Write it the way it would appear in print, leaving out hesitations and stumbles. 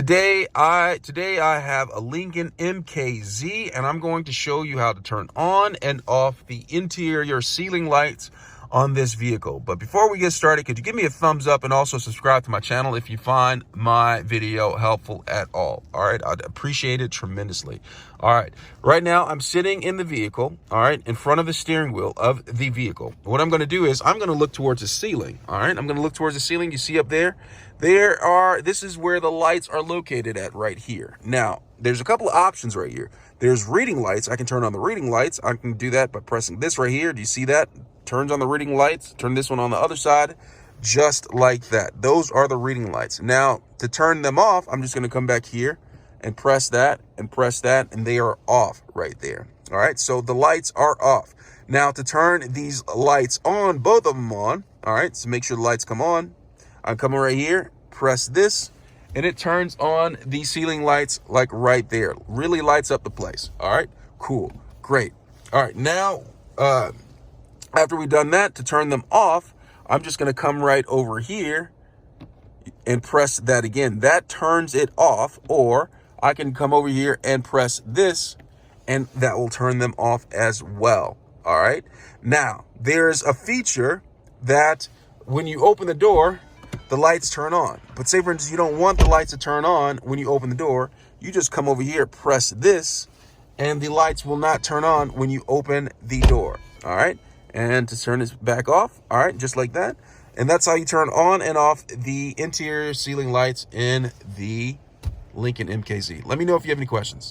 Today I have a Lincoln MKZ, and I'm going to show you how to turn on and off the interior ceiling lights on this vehicle. But before we get started, could you give me a thumbs up and also subscribe to my channel if you find my video helpful at all? All right, I'd appreciate it tremendously. All right, right now I'm sitting in the vehicle, all right, in front of the steering wheel of the vehicle. What I'm going to do is I'm going to look towards the ceiling. All right, I'm going to look towards the ceiling. You see up there? This is where the lights are located at right here. Now, there's a couple of options right here. There's reading lights. I can turn on the reading lights. I can do that by pressing this right here. Do you see that? Turns on the reading lights. Turn this one on the other side, just like that. Those are the reading lights. Now, to turn them off, I'm just going to come back here and press that, and they are off right there. All right, so the lights are off. Now, to turn these lights on, both of them on, all right, so make sure the lights come on. I'm coming right here, press this, and it turns on the ceiling lights like right there. Really lights up the place. All right, cool, great. All right, now, after we've done that, to turn them off, I'm just gonna come right over here and press that again. That turns it off, or I can come over here and press this, and that will turn them off as well. All right, now, there's a feature that when you open the door, the lights turn on. But say, for instance, you don't want the lights to turn on when you open the door. You just come over here, press this, and the lights will not turn on when you open the door. All right. And to turn this back off. All right. Just like that. And that's how you turn on and off the interior ceiling lights in the Lincoln MKZ. Let me know if you have any questions.